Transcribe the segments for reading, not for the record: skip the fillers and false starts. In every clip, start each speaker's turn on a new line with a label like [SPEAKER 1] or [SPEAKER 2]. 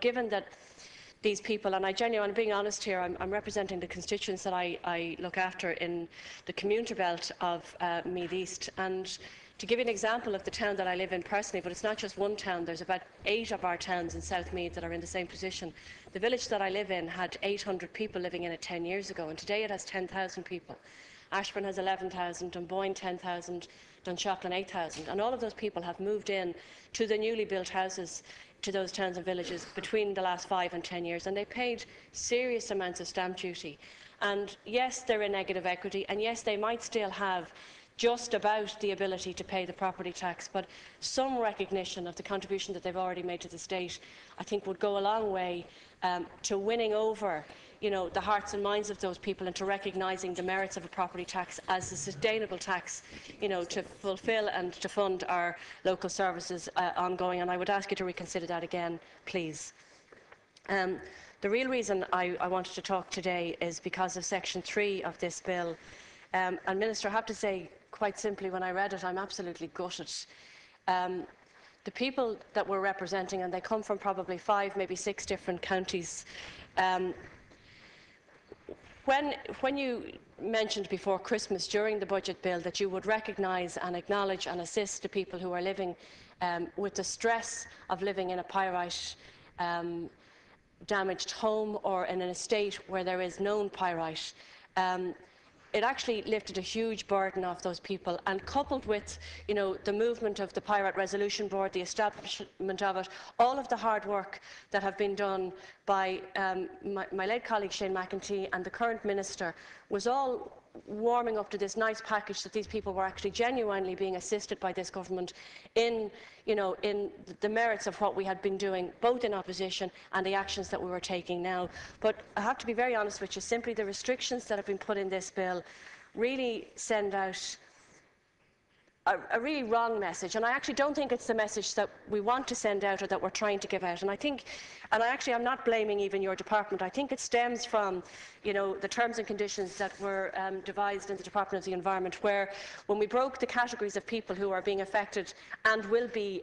[SPEAKER 1] given that these people, and I genuinely, being honest here, I'm representing the constituents that I look after in the commuter belt of Meath East. And to give you an example of the town that I live in personally, but it's not just one town, there's about 8 of our towns in South Meath that are in the same position. The village that I live in had 800 people living in it 10 years ago, and today it has 10,000 people. Ashburn has 11,000, Dunboyne 10,000, Dunshaughlin 8,000, and all of those people have moved in to the newly built houses to those towns and villages between the last 5 and 10 years, and they paid serious amounts of stamp duty. And yes, they're in negative equity, and yes, they might still have just about the ability to pay the property tax, but some recognition of the contribution that they've already made to the state, I think, would go a long way to winning over, the hearts and minds of those people, and to recognising the merits of a property tax as a sustainable tax, to fulfil and to fund our local services ongoing. And I would ask you to reconsider that again, please. The real reason I wanted to talk today is because of Section 3 of this bill. And Minister, I have to say, quite simply, when I read it, I'm absolutely gutted. The people that we're representing, and they come from probably 5, maybe 6 different counties. When you mentioned before Christmas during the budget bill that you would recognise and acknowledge and assist the people who are living with the stress of living in a pyrite damaged home or in an estate where there is known pyrite, it actually lifted a huge burden off those people, and coupled with the movement of the Pyrite Resolution Board, the establishment of it, all of the hard work that have been done by my late colleague Shane McEntee and the current Minister was all warming up to this nice package that these people were actually genuinely being assisted by this government in the merits of what we had been doing, both in opposition and the actions that we were taking now. But I have to be very honest with you, simply the restrictions that have been put in this bill really send out a really wrong message, and I actually don't think it's the message that we want to send out or that we're trying to give out. And I'm not blaming even your department. I think it stems from, the terms and conditions that were devised in the Department of the Environment, where when we broke the categories of people who are being affected and will be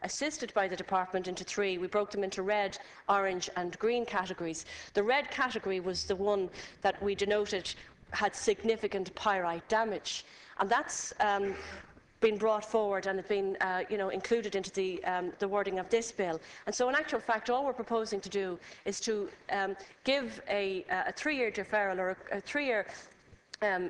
[SPEAKER 1] assisted by the department into 3, we broke them into red, orange and green categories. The red category was the one that we denoted had significant pyrite damage, and that's been brought forward and has been included into the wording of this bill. And so in actual fact, all we're proposing to do is to give a 3-year deferral or a 3-year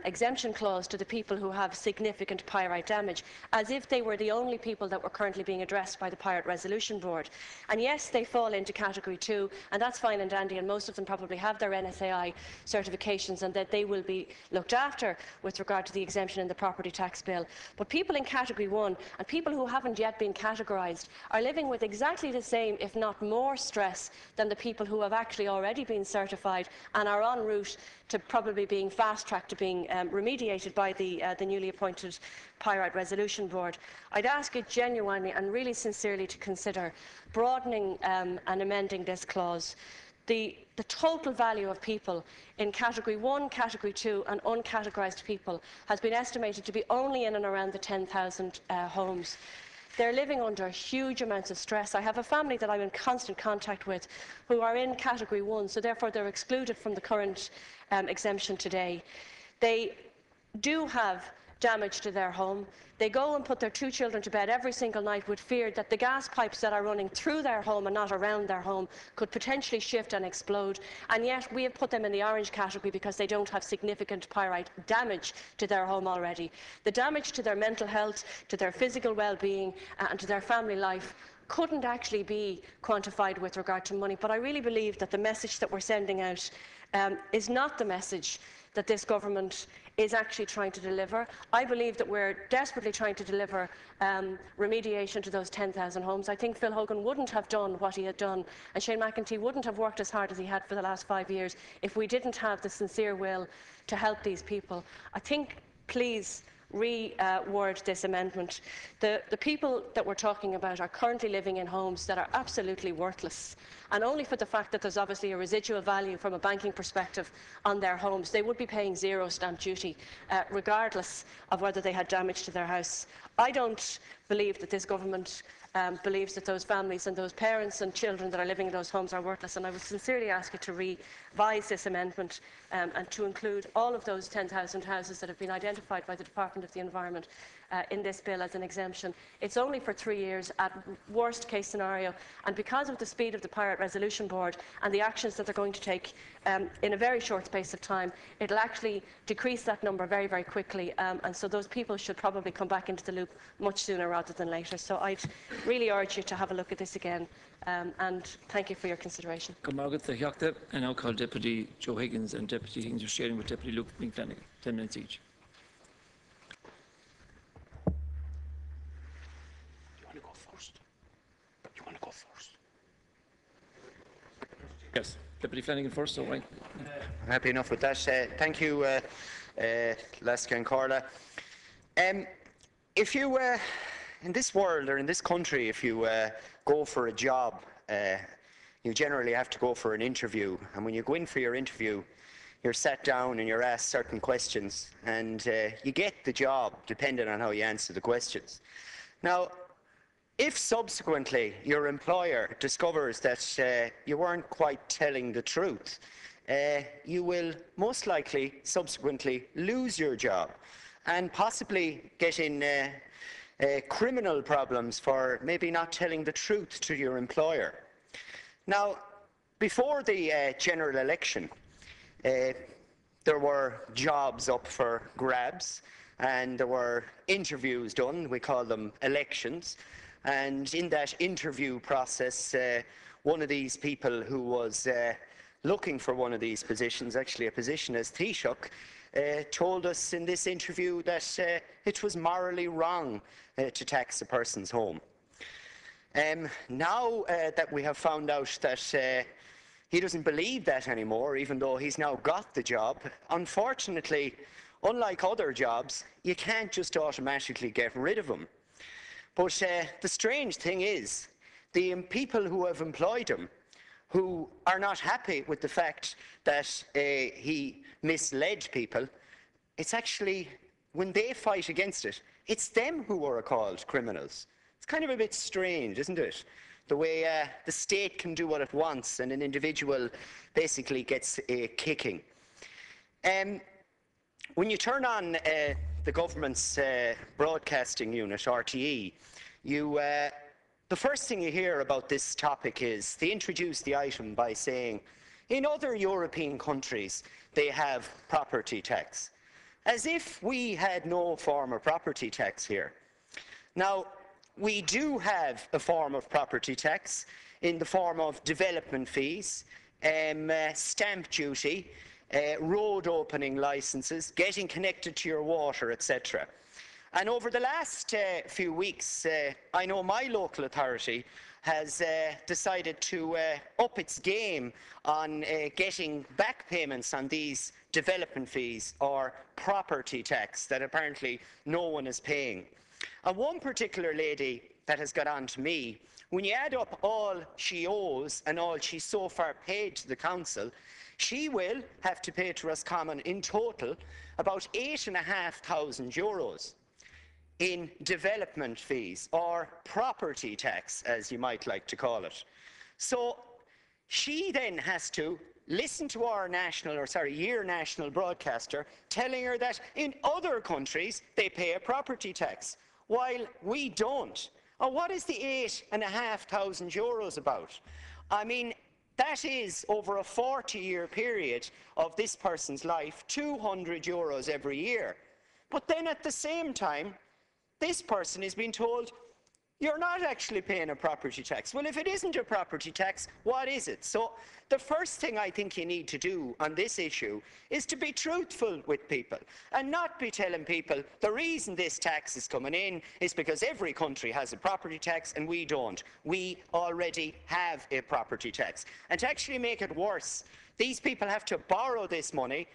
[SPEAKER 1] exemption clause to the people who have significant pyrite damage, as if they were the only people that were currently being addressed by the Pyrite Resolution Board. And yes, they fall into Category 2, and that's fine and dandy, and most of them probably have their NSAI certifications, and that they will be looked after with regard to the exemption in the property tax bill. But people in Category 1, and people who haven't yet been categorised, are living with exactly the same, if not more, stress than the people who have actually already been certified and are en route to probably being fast-tracked to being remediated by the newly appointed Pyrite Resolution Board. I'd ask you genuinely and really sincerely to consider broadening and amending this clause. The total value of people in Category 1, Category 2 and uncategorised people has been estimated to be only in and around the 10,000 homes. They're living under huge amounts of stress. I have a family that I'm in constant contact with who are in Category 1, so therefore they're excluded from the current exemption today. They do have damage to their home. They go and put their 2 children to bed every single night with fear that the gas pipes that are running through their home and not around their home could potentially shift and explode. And yet we have put them in the orange category because they don't have significant pyrite damage to their home already. The damage to their mental health, to their physical well-being and to their family life couldn't actually be quantified with regard to money. But I really believe that the message that we're sending out is not the message that this government is actually trying to deliver. I believe that we're desperately trying to deliver remediation to those 10,000 homes. I think Phil Hogan wouldn't have done what he had done, and Shane McEntee wouldn't have worked as hard as he had for the last 5 years if we didn't have the sincere will to help these people. I think, please, reword this amendment. The people that we're talking about are currently living in homes that are absolutely worthless, and only for the fact that there's obviously a residual value from a banking perspective on their homes, they would be paying 0 stamp duty regardless of whether they had damage to their house. I don't believe that this government believes that those families and those parents and children that are living in those homes are worthless. And I would sincerely ask you to revise this amendment and to include all of those 10,000 houses that have been identified by the Department of the Environment in this bill as an exemption. It's only for 3 years at worst case scenario, and because of the speed of the Pirate Resolution Board and the actions that they're going to take in a very short space of time, it'll actually decrease that number very, very quickly, and so those people should probably come back into the loop much sooner rather than later. So I'd really urge you to have a look at this again, and thank you for your consideration.
[SPEAKER 2] And now call Deputy Joe Higgins and Deputy Higgins are sharing with Deputy Luke Flanagan. 10 minutes each. Yes, Deputy Flanagan first, all right.
[SPEAKER 3] Happy enough with that. Thank you, Leska and Carla. If you, in this world or in this country, if you go for a job, you generally have to go for an interview. And when you go in for your interview, you're sat down and you're asked certain questions, and you get the job depending on how you answer the questions. Now, if subsequently your employer discovers that you weren't quite telling the truth, you will most likely subsequently lose your job and possibly get in criminal problems for maybe not telling the truth to your employer. Now, before the general election, there were jobs up for grabs and there were interviews done. We call them elections. And in that interview process, one of these people who was looking for one of these positions, actually a position as Taoiseach, told us in this interview that it was morally wrong to tax a person's home. Now that we have found out that he doesn't believe that anymore, even though he's now got the job, unfortunately, unlike other jobs, you can't just automatically get rid of him. But the strange thing is, the people who have employed him, who are not happy with the fact that he misled people, it's actually, when they fight against it, it's them who are called criminals. It's kind of a bit strange, isn't it? The way the state can do what it wants and an individual basically gets a kicking. When you turn on the government's broadcasting unit, RTE, the first thing you hear about this topic is they introduce the item by saying, in other European countries, they have property tax, as if we had no form of property tax here. Now, we do have a form of property tax in the form of development fees, stamp duty, road opening licences, getting connected to your water, etc. And over the last few weeks, I know my local authority has decided to up its game on getting back payments on these development fees or property tax that apparently no one is paying. And one particular lady that has got on to me, when you add up all she owes and all she's so far paid to the council, she will have to pay to Roscommon in total about €8,500 in development fees, or property tax, as you might like to call it. So she then has to listen to our year national broadcaster telling her that in other countries they pay a property tax, while we don't. And what is the €8,500 about? I mean, that is, over a 40-year period of this person's life, €200 every year. But then at the same time, this person is being told, you're not actually paying a property tax. Well, if it isn't a property tax, what is it? So the first thing I think you need to do on this issue is to be truthful with people and not be telling people the reason this tax is coming in is because every country has a property tax and we don't. We already have a property tax. And to actually make it worse, these people have to borrow this money,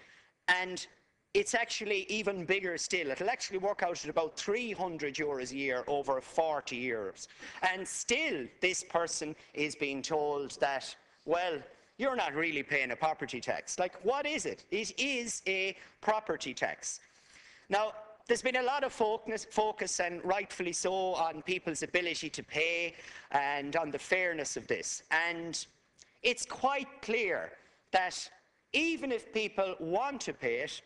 [SPEAKER 3] and it's actually even bigger still. It'll actually work out at about €300 a year over 40 years. And still, this person is being told that, well, you're not really paying a property tax. Like, what is it? It is a property tax. Now, there's been a lot of focus, and rightfully so, on people's ability to pay and on the fairness of this. And it's quite clear that even if people want to pay it,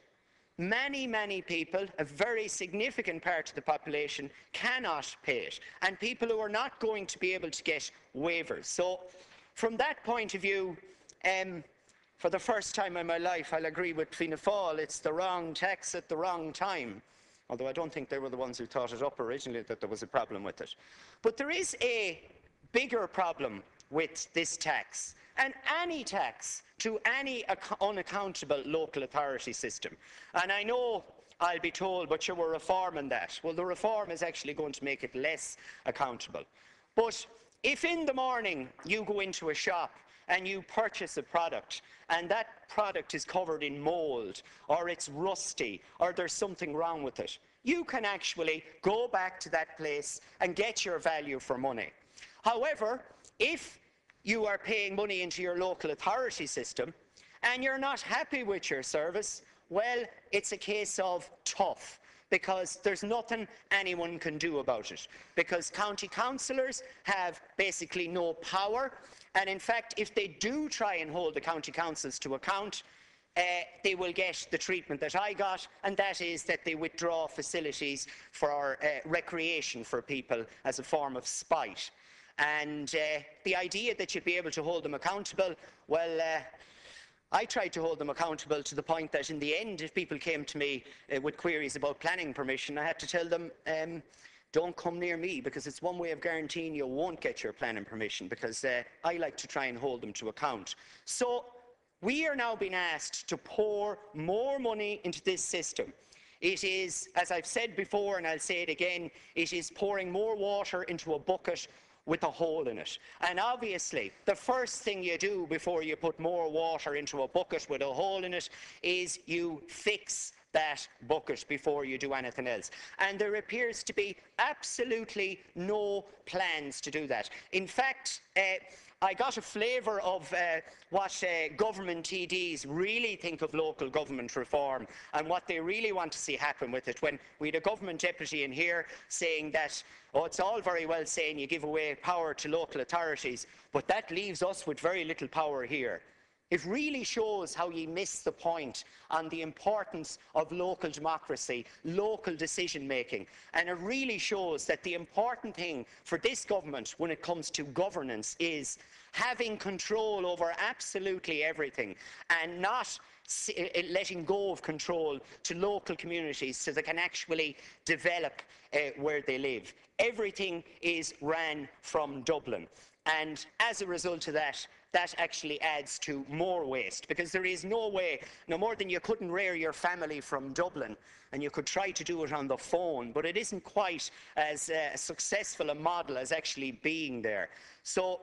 [SPEAKER 3] many people, a very significant part of the population, cannot pay it. And people who are not going to be able to get waivers. So from that point of view, for the first time in my life, I'll agree with Fianna Fáil, it's the wrong tax at the wrong time. Although I don't think they were the ones who thought it up originally, that there was a problem with it. But there is a bigger problem with this tax, and any tax to any unaccountable local authority system. And I know I'll be told, but we're reforming that. Well, the reform is actually going to make it less accountable. But if in the morning you go into a shop and you purchase a product, and that product is covered in mould, or it's rusty, or there's something wrong with it, you can actually go back to that place and get your value for money. However, if you are paying money into your local authority system and you're not happy with your service, well, it's a case of tough, because there's nothing anyone can do about it, because county councillors have basically no power. And in fact, if they do try and hold the county councils to account, they will get the treatment that I got, and that is that they withdraw facilities for recreation for people as a form of spite. And the idea that you'd be able to hold them accountable, well, I tried to hold them accountable to the point that in the end, if people came to me with queries about planning permission, I had to tell them, don't come near me, because it's one way of guaranteeing you won't get your planning permission, because I like to try and hold them to account. So we are now being asked to pour more money into this system. It is, as I've said before, and I'll say it again, it is pouring more water into a bucket with a hole in it. And obviously, the first thing you do before you put more water into a bucket with a hole in it is you fix that bucket before you do anything else. And there appears to be absolutely no plans to do that. In fact, I got a flavour of what government TDs really think of local government reform and what they really want to see happen with it, when we had a government deputy in here saying that, oh, it's all very well saying you give away power to local authorities, but that leaves us with very little power here. It really shows how you miss the point on the importance of local democracy, local decision-making. And it really shows that the important thing for this government when it comes to governance is having control over absolutely everything and not letting go of control to local communities so they can actually develop where they live. Everything is ran from Dublin. And as a result of that, that actually adds to more waste, because there is no way, no more than you couldn't rear your family from Dublin, and you could try to do it on the phone, but it isn't quite as successful a model as actually being there. So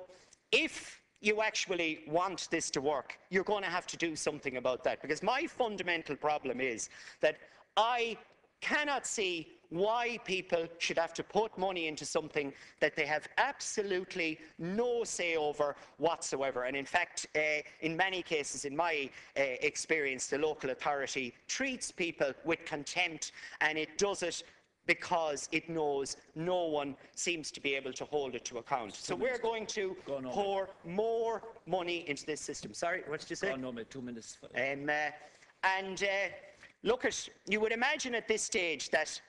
[SPEAKER 3] if you actually want this to work, you're going to have to do something about that, because my fundamental problem is that I cannot see why people should have to put money into something that they have absolutely no say over whatsoever. And in fact, in many cases, in my experience, the local authority treats people with contempt, and it does it because it knows no one seems to be able to hold it to account. So we're going to pour more money into this system. Sorry, what did you say?
[SPEAKER 2] No, mate, 2 minutes.
[SPEAKER 3] Look, you would imagine at this stage that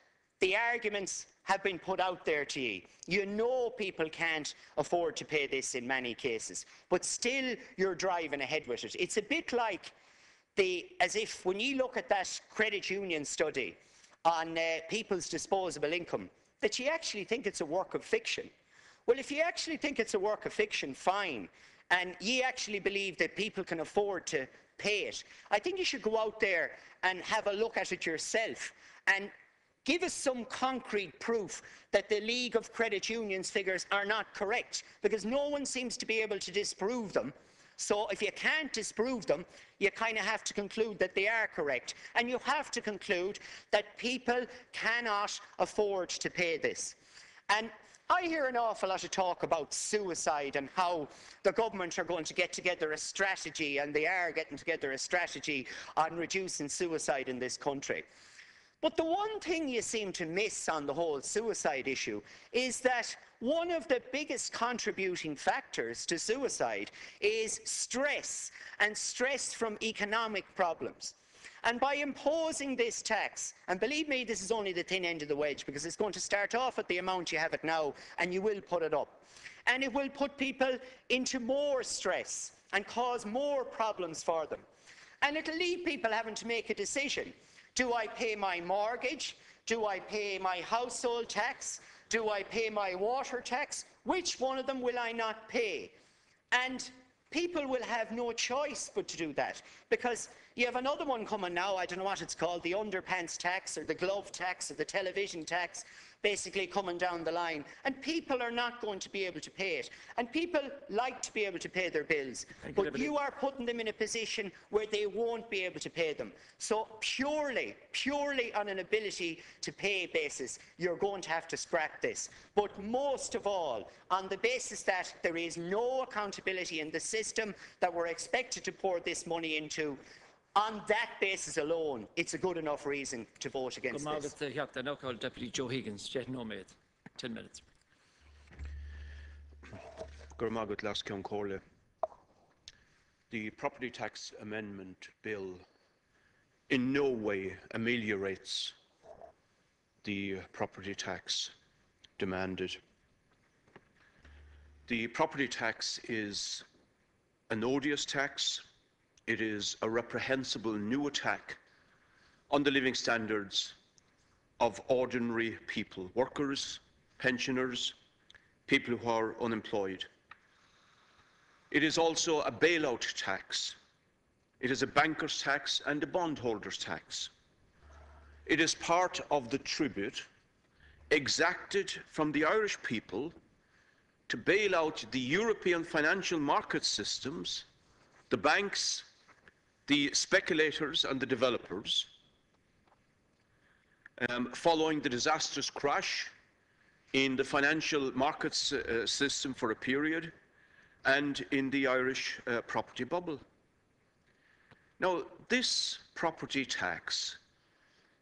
[SPEAKER 3] the arguments have been put out there to you. You know people can't afford to pay this in many cases, but still you're driving ahead with it. It's a bit like as if when you look at that credit union study on people's disposable income, that you actually think it's a work of fiction. Well, if you actually think it's a work of fiction, fine, and you actually believe that people can afford to pay it, I think you should go out there and have a look at it yourself and give us some concrete proof that the League of Credit Unions figures are not correct, because no one seems to be able to disprove them. So if you can't disprove them, you kind of have to conclude that they are correct. And you have to conclude that people cannot afford to pay this. And I hear an awful lot of talk about suicide and how the government are going to get together a strategy, and they are getting together a strategy on reducing suicide in this country. But the one thing you seem to miss on the whole suicide issue is that one of the biggest contributing factors to suicide is stress, and stress from economic problems. And by imposing this tax, and believe me, this is only the thin end of the wedge, because it's going to start off at the amount you have it now, and you will put it up. And it will put people into more stress and cause more problems for them. And it'll leave people having to make a decision. Do I pay my mortgage? Do I pay my household tax? Do I pay my water tax? Which one of them will I not pay? And people will have no choice but to do that, because you have another one coming now, I don't know what it's called, the underpants tax or the glove tax or the television tax, basically coming down the line, and people are not going to be able to pay it. And people like to be able to pay their bills, but you are putting them in a position where they won't be able to pay them. So purely on an ability to pay basis, you're going to have to scrap this. But most of all, on the basis that there is no accountability in the system that we're expected to pour this money into, on that basis alone, it's a good enough reason to vote against this.
[SPEAKER 2] Now call Deputy Joe Higgins, 10 minutes.
[SPEAKER 4] The property tax amendment bill in no way ameliorates the property tax demanded. The property tax is an odious tax. It is a reprehensible new attack on the living standards of ordinary people, workers, pensioners, people who are unemployed. It is also a bailout tax. It is a banker's tax and a bondholder's tax. It is part of the tribute exacted from the Irish people to bail out the European financial market systems, the banks, the speculators and the developers, following the disastrous crash in the financial markets system for a period and in the Irish property bubble. Now, this property tax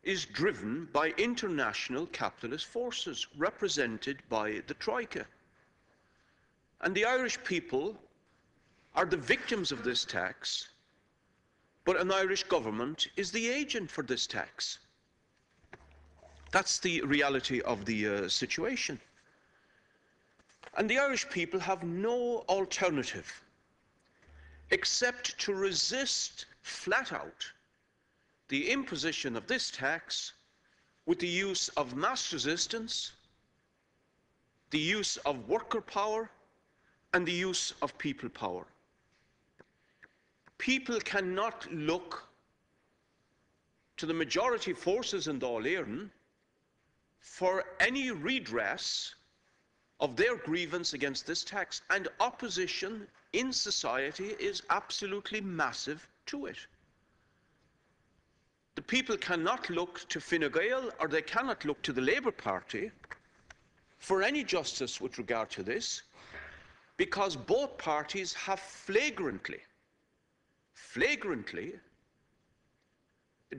[SPEAKER 4] is driven by international capitalist forces represented by the Troika. And the Irish people are the victims of this tax, but an Irish government is the agent for this tax. That's the reality of the situation. And the Irish people have no alternative except to resist flat out the imposition of this tax with the use of mass resistance, the use of worker power, and the use of people power. People cannot look to the majority forces in Dáil Éireann for any redress of their grievance against this tax, and opposition in society is absolutely massive to it. The people cannot look to Fine Gael, or they cannot look to the Labour Party for any justice with regard to this, because both parties have flagrantly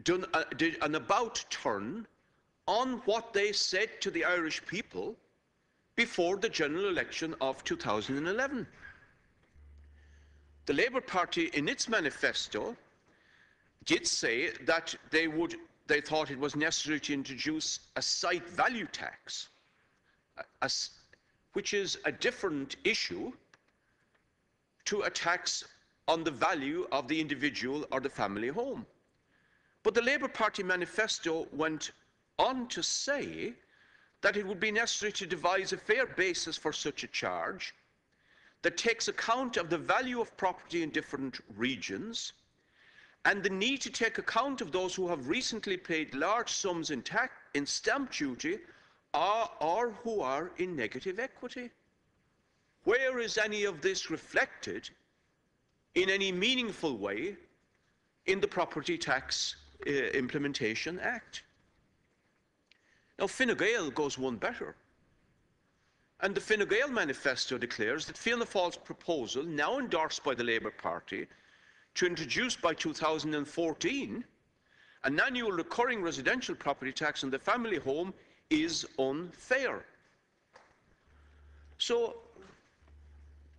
[SPEAKER 4] did an about turn on what they said to the Irish people before the general election of 2011. The Labour Party, in its manifesto, did say that they thought it was necessary to introduce a site value tax, which is a different issue to a tax on the value of the individual or the family home. But the Labour Party manifesto went on to say that it would be necessary to devise a fair basis for such a charge that takes account of the value of property in different regions and the need to take account of those who have recently paid large sums in stamp duty or who are in negative equity. Where is any of this reflected in any meaningful way in the Property Tax Implementation Act? Now, Fine Gael goes one better. And the Fine Gael manifesto declares that Fianna Fáil's proposal, now endorsed by the Labour Party, to introduce by 2014 an annual recurring residential property tax on the family home is unfair. So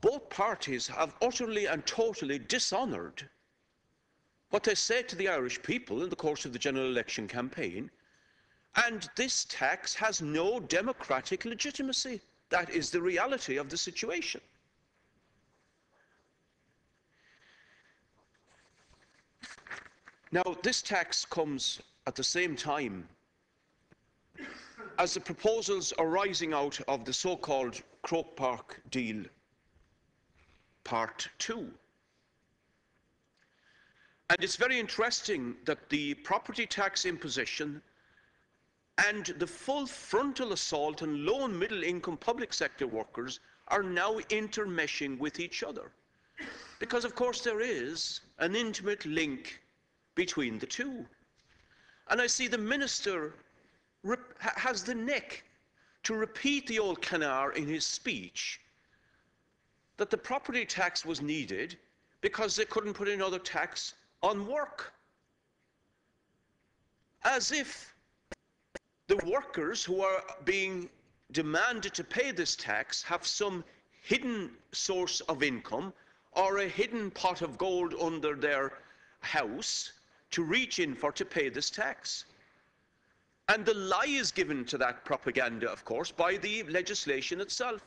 [SPEAKER 4] both parties have utterly and totally dishonoured what they said to the Irish people in the course of the general election campaign, and this tax has no democratic legitimacy. That is the reality of the situation. Now, this tax comes at the same time as the proposals arising out of the so-called Croke Park deal Part 2. And it's very interesting that the property tax imposition and the full frontal assault on low and middle income public sector workers are now intermeshing with each other. Because of course there is an intimate link between the two. And I see the Minister has the neck to repeat the old canard in his speech that the property tax was needed because they couldn't put another tax on work. As if the workers who are being demanded to pay this tax have some hidden source of income or a hidden pot of gold under their house to reach in for to pay this tax. And the lie is given to that propaganda, of course, by the legislation itself,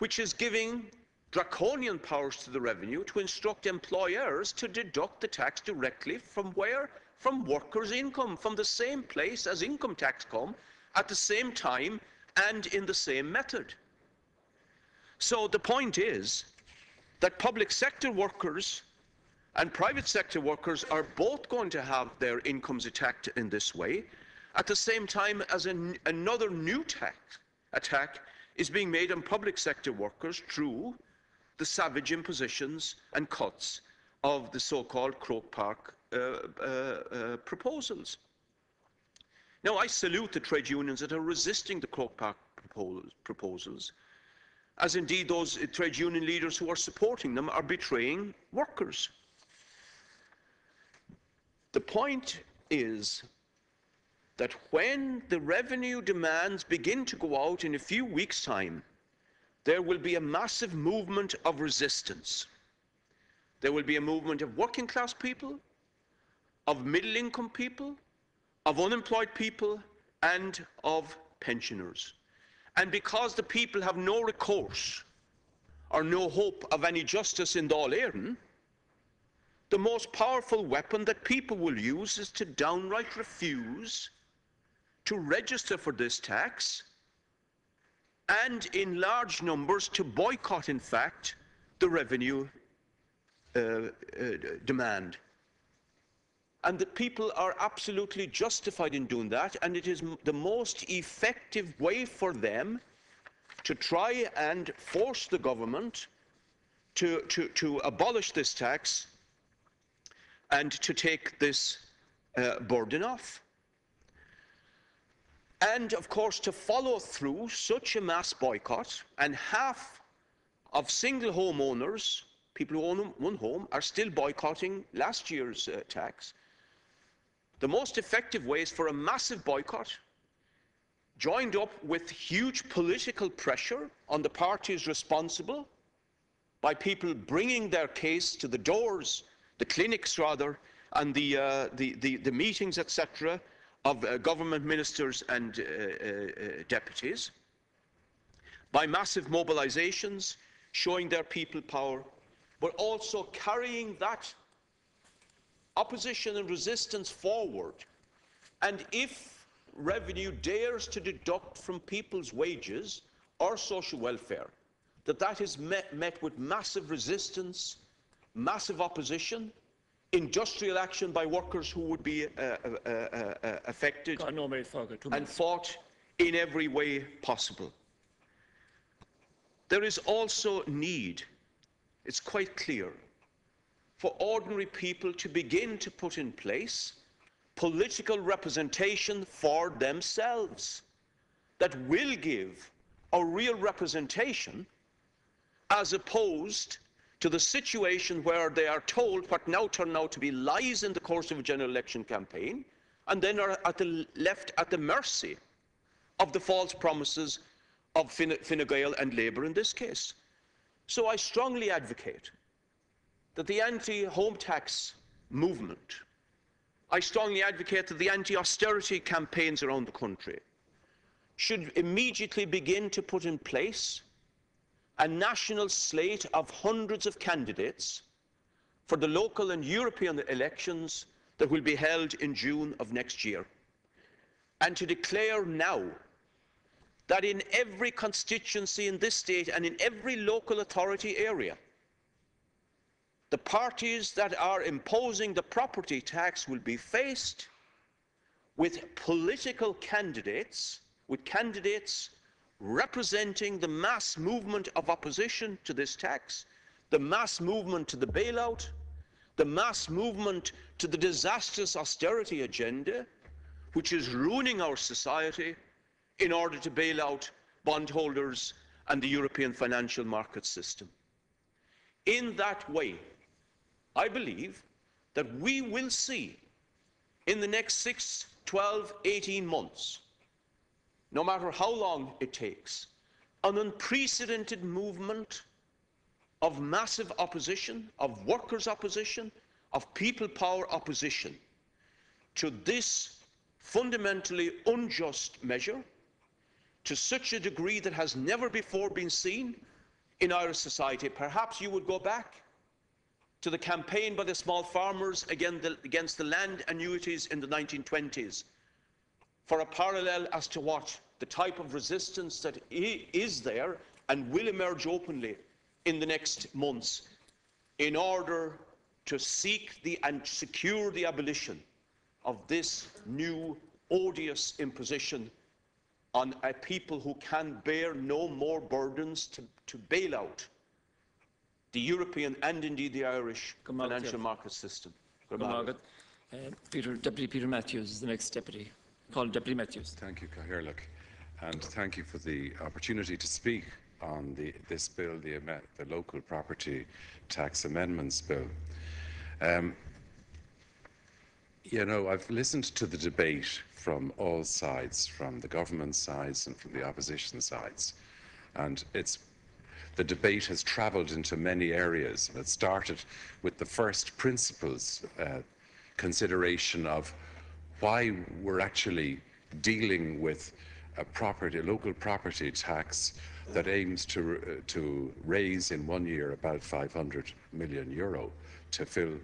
[SPEAKER 4] which is giving draconian powers to the revenue to instruct employers to deduct the tax directly from where? From workers' income, from the same place as income tax come, at the same time and in the same method. So the point is that public sector workers and private sector workers are both going to have their incomes attacked in this way, at the same time as another new tax attack is being made on public sector workers through the savage impositions and cuts of the so-called Croke Park proposals. Now, I salute the trade unions that are resisting the Croke Park proposals, as indeed those trade union leaders who are supporting them are betraying workers. The point is that when the revenue demands begin to go out in a few weeks' time, there will be a massive movement of resistance. There will be a movement of working class people, of middle income people, of unemployed people, and of pensioners. And because the people have no recourse or no hope of any justice in Dáil Éireann, the most powerful weapon that people will use is to downright refuse to register for this tax, and in large numbers to boycott, in fact, the revenue demand. And that people are absolutely justified in doing that, and it is the most effective way for them to try and force the government to abolish this tax and to take this burden off. And, of course, to follow through such a mass boycott, and half of single homeowners, people who own one home, are still boycotting last year's tax. The most effective way is for a massive boycott, joined up with huge political pressure on the parties responsible, by people bringing their case to the doors, the clinics rather, and the meetings, etc., of government ministers and deputies, by massive mobilisations, showing their people power, but also carrying that opposition and resistance forward. And if revenue dares to deduct from people's wages or social welfare, that is met with massive resistance, massive opposition, industrial action by workers who would be affected, and fought in every way possible. There is also need, it's quite clear, for ordinary people to begin to put in place political representation for themselves that will give a real representation, as opposed to the situation where they are told what now turn out to be lies in the course of a general election campaign, and then are left at the mercy of the false promises of Fine Gael and Labour in this case. So I strongly advocate that the anti-home tax movement, I strongly advocate that the anti-austerity campaigns around the country should immediately begin to put in place a national slate of hundreds of candidates for the local and European elections that will be held in June of next year, and to declare now that in every constituency in this state and in every local authority area, the parties that are imposing the property tax will be faced with political candidates, representing the mass movement of opposition to this tax, the mass movement to the bailout, the mass movement to the disastrous austerity agenda, which is ruining our society in order to bail out bondholders and the European financial market system. In that way, I believe that we will see in the next 6, 12, 18 months, no matter how long it takes, an unprecedented movement of massive opposition, of workers' opposition, of people power opposition to this fundamentally unjust measure, to such a degree that has never before been seen in Irish society. Perhaps you would go back to the campaign by the small farmers against the land annuities in the 1920s for a parallel as to what the type of resistance that is there and will emerge openly in the next months in order to seek and secure the abolition of this new odious imposition on a people who can bear no more burdens to bail out the European and indeed the Irish financial market system.
[SPEAKER 2] Deputy Peter Matthews is the next deputy. Call Deputy Matthews.
[SPEAKER 5] Thank you, Cathaoirleach, and thank you for the opportunity to speak on this bill, the Local Property Tax Amendments Bill. You know, I've listened to the debate from all sides, from the government sides and from the opposition sides, and the debate has travelled into many areas. It started with the first principles consideration of why we're actually dealing with a local property tax that aims to raise in 1 year about 500 million euro to fill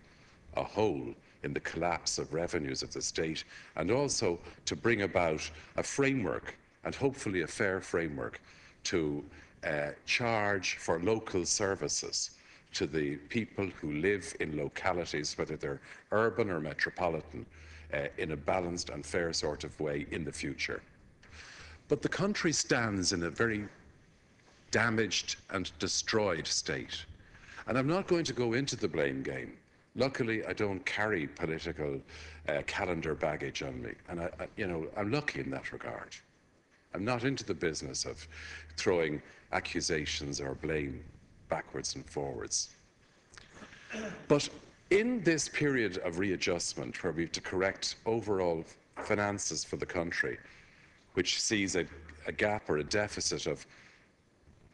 [SPEAKER 5] a hole in the collapse of revenues of the state, and also to bring about a framework, and hopefully a fair framework, to charge for local services to the people who live in localities, whether they're urban or metropolitan, in a balanced and fair sort of way in the future. But the country stands in a very damaged and destroyed state. And I'm not going to go into the blame game. Luckily, I don't carry political calendar baggage on me. And I'm lucky in that regard. I'm not into the business of throwing accusations or blame backwards and forwards. But in this period of readjustment, where we have to correct overall finances for the country, which sees a gap or a deficit of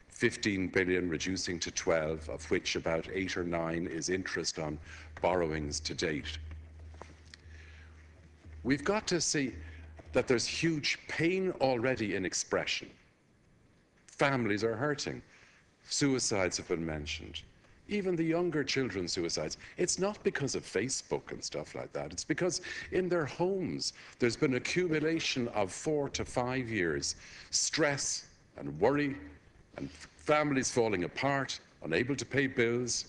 [SPEAKER 5] 15 billion reducing to 12, of which about 8 or 9 is interest on borrowings to date. We've got to see that there's huge pain already in expression. Families are hurting. Suicides have been mentioned. Even the younger children's suicides. It's not because of Facebook and stuff like that. It's because in their homes there's been accumulation of 4 to 5 years, stress and worry, and families falling apart, unable to pay bills,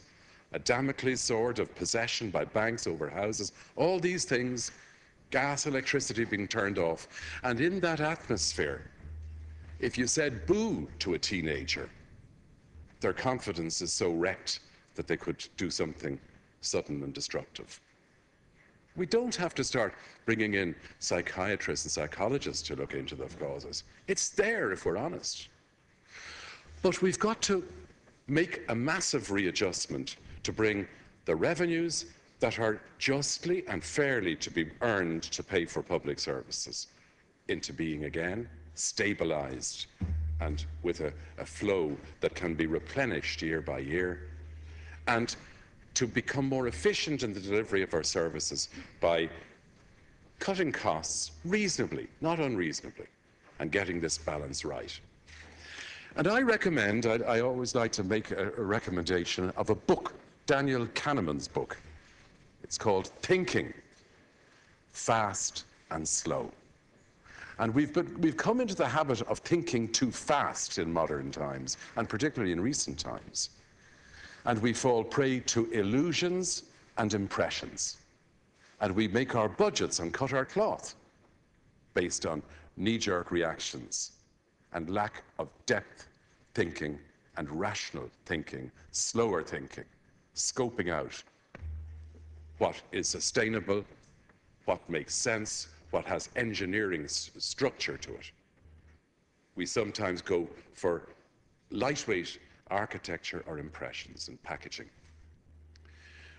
[SPEAKER 5] a Damocles sword of possession by banks over houses, all these things, gas, electricity being turned off. And in that atmosphere, if you said boo to a teenager, their confidence is so wrecked that they could do something sudden and destructive. We don't have to start bringing in psychiatrists and psychologists to look into the causes. It's there if we're honest. But we've got to make a massive readjustment to bring the revenues that are justly and fairly to be earned to pay for public services into being again, stabilised, and with a flow that can be replenished year by year, and to become more efficient in the delivery of our services by cutting costs reasonably, not unreasonably, and getting this balance right. And I recommend, I always like to make a recommendation of a book, Daniel Kahneman's book. It's called Thinking, Fast and Slow. And we've come into the habit of thinking too fast in modern times, and particularly in recent times. And we fall prey to illusions and impressions. And we make our budgets and cut our cloth based on knee-jerk reactions and lack of depth thinking and rational thinking, slower thinking, scoping out what is sustainable, what makes sense, what has engineering structure to it. We sometimes go for lightweight architecture or impressions and packaging.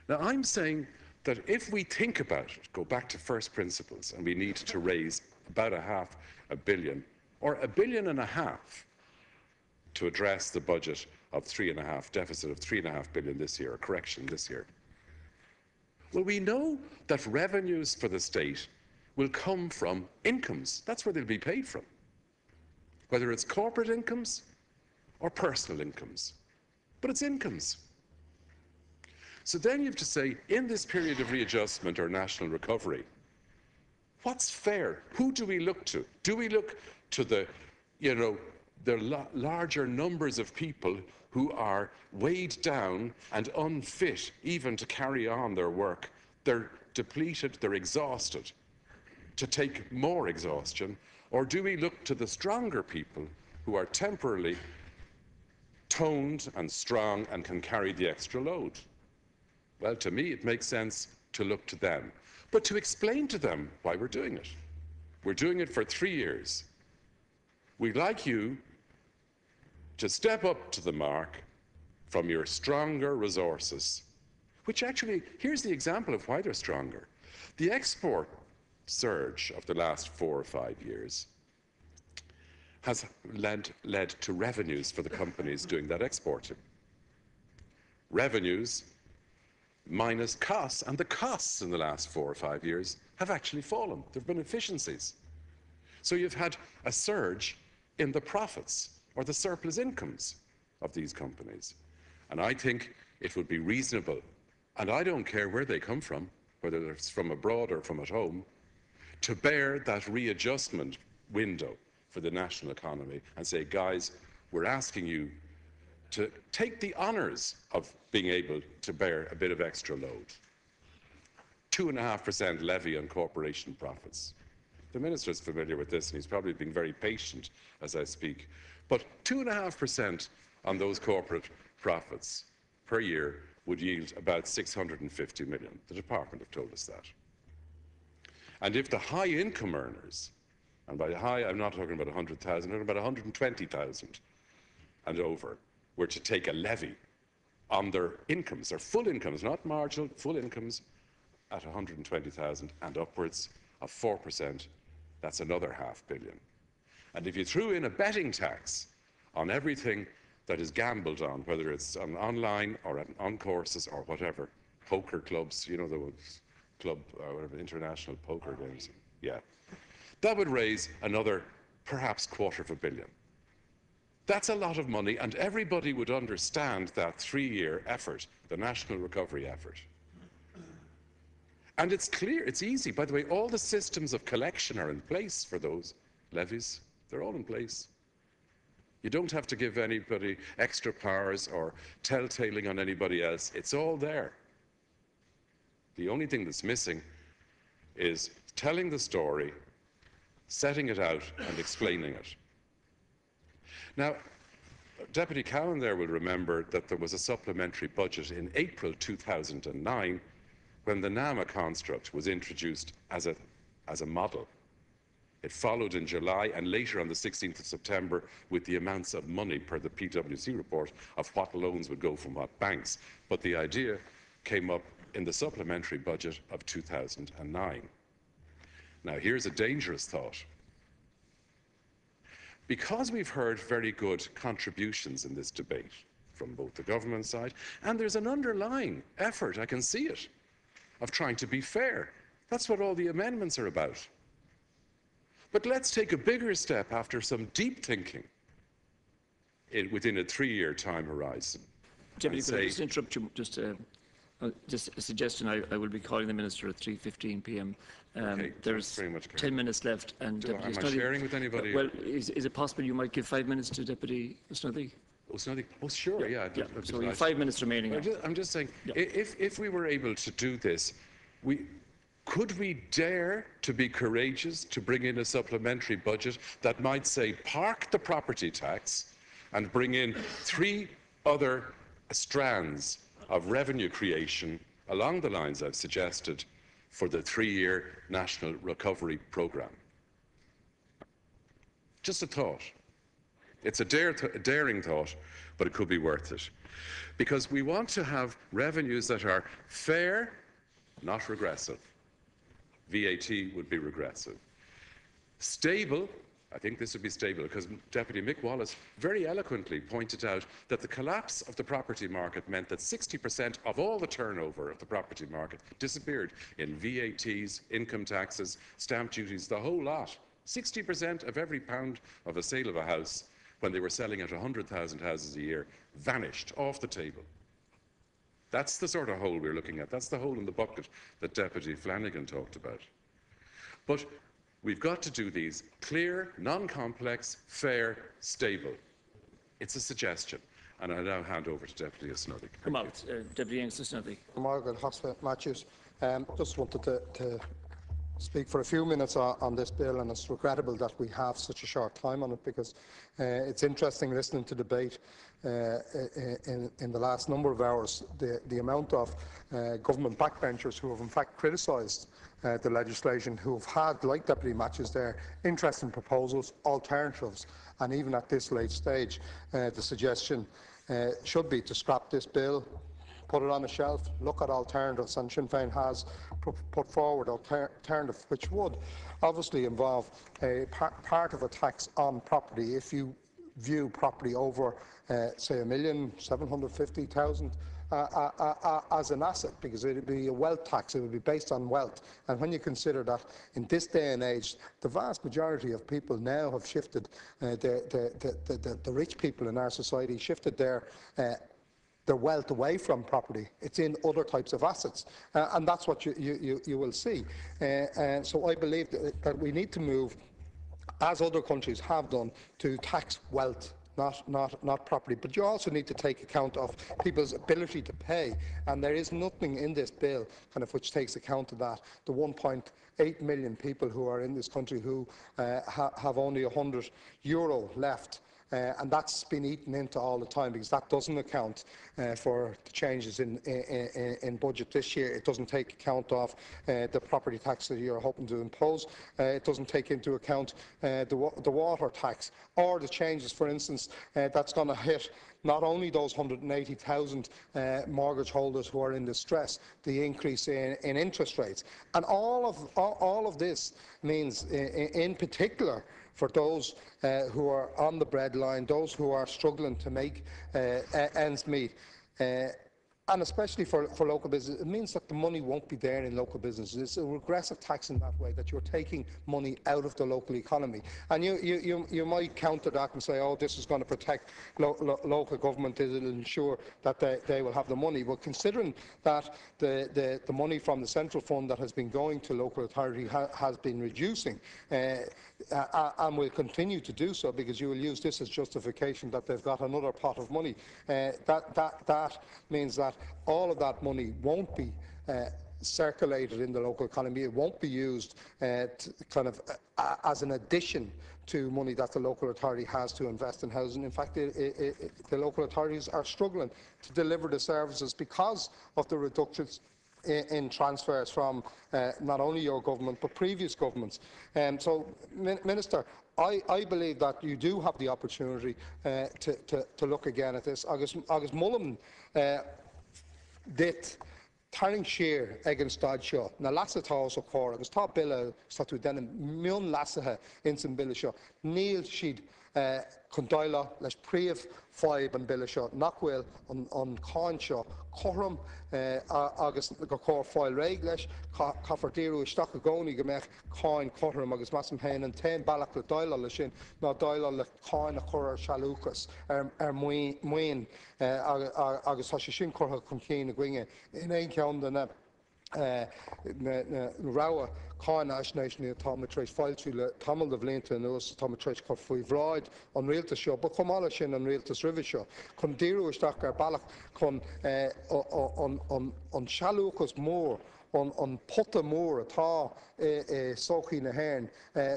[SPEAKER 5] Now, I'm saying that if we think about it, go back to first principles, and we need to raise about $500 million or $1.5 billion to address the budget of deficit of $3.5 billion this year, or correction this year. Well, we know that revenues for the state will come from incomes. That's where they'll be paid from, whether it's corporate incomes or personal incomes. But it's incomes. So then you have to say, in this period of readjustment or national recovery, what's fair? Who do we look to? Do we look to the larger numbers of people who are weighed down and unfit even to carry on their work? They're depleted, they're exhausted, to take more exhaustion? Or do we look to the stronger people who are temporarily toned and strong and can carry the extra load? Well, to me, it makes sense to look to them, but to explain to them why we're doing it. We're doing it for 3 years. We'd like you to step up to the mark from your stronger resources, which actually, here's the example of why they're stronger. The export surge of the last 4 or 5 years has led to revenues for the companies doing that exporting. Revenues minus costs, and the costs in the last 4 or 5 years have actually fallen. There have been efficiencies. So you've had a surge in the profits or the surplus incomes of these companies. And I think it would be reasonable, and I don't care where they come from, whether it's from abroad or from at home, to bear that readjustment window for the national economy and say, guys, we're asking you to take the honours of being able to bear a bit of extra load. 2.5% levy on corporation profits. The minister's familiar with this, and he's probably been very patient as I speak. But 2.5% on those corporate profits per year would yield about 650 million. The department have told us that. And if the high income earners, and by high I'm not talking about 100,000, I'm talking about 120,000 and over, were to take a levy on their incomes, their full incomes, not marginal, full incomes at 120,000 and upwards of 4%, that's another $500 million. And if you threw in a betting tax on everything that is gambled on, whether it's online or on courses or whatever, poker clubs, you know, the club, whatever, international poker games, yeah, that would raise another perhaps $250 million. That's a lot of money, and everybody would understand that 3-year effort, the national recovery effort. And it's clear, it's easy. By the way, all the systems of collection are in place for those levies. They're all in place. You don't have to give anybody extra powers or telltaling on anybody else. It's all there. The only thing that's missing is telling the story, setting it out, and explaining it. Now, Deputy Cowan there will remember that there was a supplementary budget in April 2009 when the NAMA construct was introduced as a model. It followed in July and later on the 16th of September with the amounts of money per the PwC report of what loans would go from what banks. But the idea came up in the supplementary budget of 2009. Now, here's a dangerous thought. Because we've heard very good contributions in this debate from both the government side, and there's an underlying effort, I can see it, of trying to be fair. That's what all the amendments are about. But let's take a bigger step after some deep thinking within a 3-year time horizon.
[SPEAKER 2] Deputy, could I just interrupt you? Just a suggestion. I will be calling the Minister at 3:15 p.m.
[SPEAKER 5] Okay,
[SPEAKER 2] there's
[SPEAKER 5] very much
[SPEAKER 2] 10 minutes left. And
[SPEAKER 5] am I sharing with anybody?
[SPEAKER 2] Well, is it possible you might give 5 minutes to Deputy Snoddy?
[SPEAKER 5] Oh, Snoddy. Oh, sure, yeah.
[SPEAKER 2] So you have 5 minutes remaining.
[SPEAKER 5] I'm just saying, if we were able to do this, could we dare to be courageous to bring in a supplementary budget that might say park the property tax and bring in 3 other strands of revenue creation along the lines I've suggested for the 3-year National Recovery Programme? Just a thought. It's a daring thought, but it could be worth it. Because we want to have revenues that are fair, not regressive. VAT would be regressive. Stable, I think this would be stable, because Deputy Mick Wallace very eloquently pointed out that the collapse of the property market meant that 60% of all the turnover of the property market disappeared in VATs, income taxes, stamp duties, the whole lot. 60% of every pound of a sale of a house when they were selling at 100,000 houses a year vanished off the table. That's the sort of hole we're looking at. That's the hole in the bucket that Deputy Flanagan talked about. But we've got to do these clear, non-complex, fair, stable. It's a suggestion. And I now hand over to Deputy Snoddy.
[SPEAKER 2] Come out, Deputy Snoddy.
[SPEAKER 6] Margaret Hosford Matthews. Just wanted to speak for a few minutes on this bill, and it's regrettable that we have such a short time on it, because it's interesting listening to debate in the last number of hours, the amount of government backbenchers who have in fact criticised the legislation, who have had, like Deputy Matthews there, interesting proposals, alternatives, and even at this late stage, the suggestion should be to scrap this bill, put it on a shelf, look at alternatives, and Sinn Féin has put forward alternatives which would obviously involve a part of a tax on property. If you view property over, say, $1,750,000 as an asset, because it would be a wealth tax, it would be based on wealth. And when you consider that in this day and age, the vast majority of people now have shifted, the rich people in our society shifted their wealth away from property. It's in other types of assets, and that's what you will see. So I believe that we need to move, as other countries have done, to tax wealth, not property. But you also need to take account of people's ability to pay, and there is nothing in this bill which takes account of that. The 1.8 million people who are in this country who have only €100 left. And that's been eaten into all the time, because that doesn't account for the changes in budget this year. It doesn't take account of the property tax that you're hoping to impose. It doesn't take into account the water tax, or the changes, for instance, that's going to hit not only those 180,000 mortgage holders who are in distress, the increase in interest rates. And all of this means, in particular, for those who are on the breadline, those who are struggling to make ends meet, and especially for local business, it means that the money won't be there in local businesses. It's a regressive tax in that way, that you're taking money out of the local economy. And you might counter that and say, oh, this is going to protect local government, it will ensure that they will have the money. Well, considering that the money from the central fund that has been going to local authority has been reducing, and will continue to do so, because you will use this as justification that they've got another pot of money, that means that all of that money won't be circulated in the local economy. It won't be used as an addition to money that the local authority has to invest in housing. In fact, the local authorities are struggling to deliver the services because of the reductions in transfers from not only your government but previous governments. So, Minister, I believe that you do have the opportunity to look again at this. Agus Mullen dit tarring sheer ag an stad seo na lasatá ó cór agus tá bille statú denna mion lasathe in san bille seo níl siad chun dáile leis príomh fáib an bille seo nach bhfuil an cáin seo chorm agus go cór fáil réig leis caithfar díreú isteach a gcónaí go mbeadh cáin chorm agus meas an héin an téim bailach le dáile le sin ná dáile le cáin a chur ar sealúchas ar muoin agus tá sé sin chutha chun céin na gcuinge in éon ceann den rá cáin aisnéisina támatrééis fáiltú le tamil de bhléanta nuas támatrééis chu faoi bhráid an réaltas seo, ba chumála sin an réaltas roimhe seo. Chun díreú isteach ar bailach chun an sealúchas mór an potta mór atá sóchaí na hain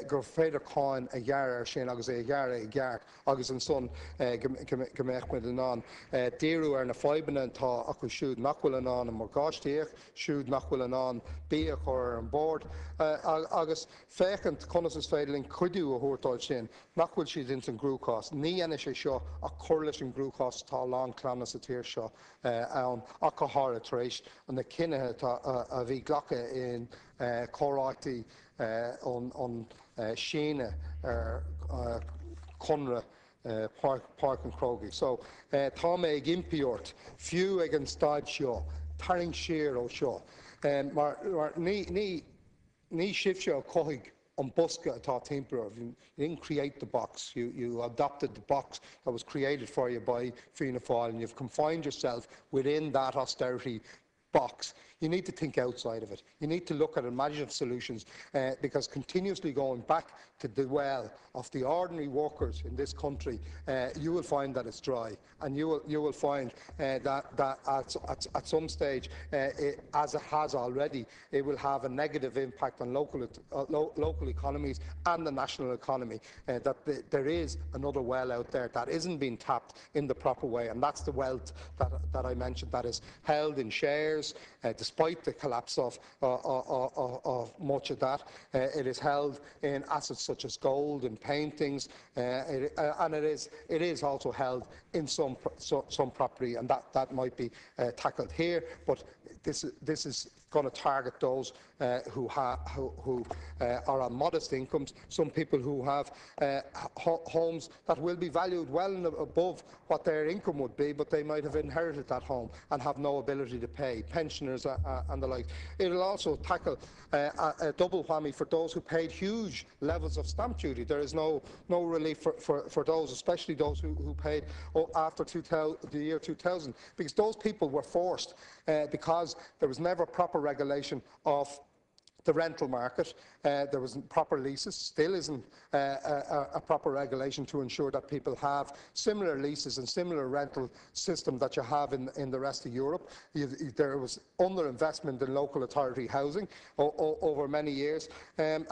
[SPEAKER 6] gur féidir cáin a ghearr ar sin agus é a ghearr a ghearr agus an son go mbeadh muid an an. Díreú ar na fáibanna tá acu siúd nach bhfuil an an mar gáistíoch, siúd nach bhfuil an an bí a chur an bord agus féchant conas is féidir cuidiú a thuairtáil sin nach bhfuil siad in san grúchás. Ní ana sé seo a chur leis an grúchás tá lán clanna sa tíir seo ann a go háir tar éis an na cinethe a bhí ghlacha in chorátaí an síne ar conra Park an Crogi. So tá mé ag impiúirt fiú ag an staid seo, tarring siar ó seo. Mar ní sibh seo cóigh an bosca atá timpear. You didn't create the box. You adopted the box that was created for you by Fianna Fáil, and you've confined yourself within that austerity box. You need to think outside of it. You need to look at imaginative solutions because continuously going back to the well of the ordinary workers in this country, you will find that it's dry, and you will find that at some stage, as it has already, it will have a negative impact on local economies and the national economy. That there is another well out there that isn't being tapped in the proper way, and that's the wealth that I mentioned that is held in shares. Despite the collapse of much of that, it is held in assets such as gold and paintings, and it is also held in some property, and that might be tackled here. But this is going to target those who are on modest incomes, some people who have homes that will be valued well above what their income would be, but they might have inherited that home and have no ability to pay, pensioners and the like. It will also tackle a double whammy for those who paid huge levels of stamp duty. There is no relief for those, especially those who paid after the year 2000, because those people were forced because there was never proper regulation of the rental market. There was proper leases, still isn't a proper regulation to ensure that people have similar leases and similar rental system that you have in the rest of Europe. There was underinvestment in local authority housing over many years, and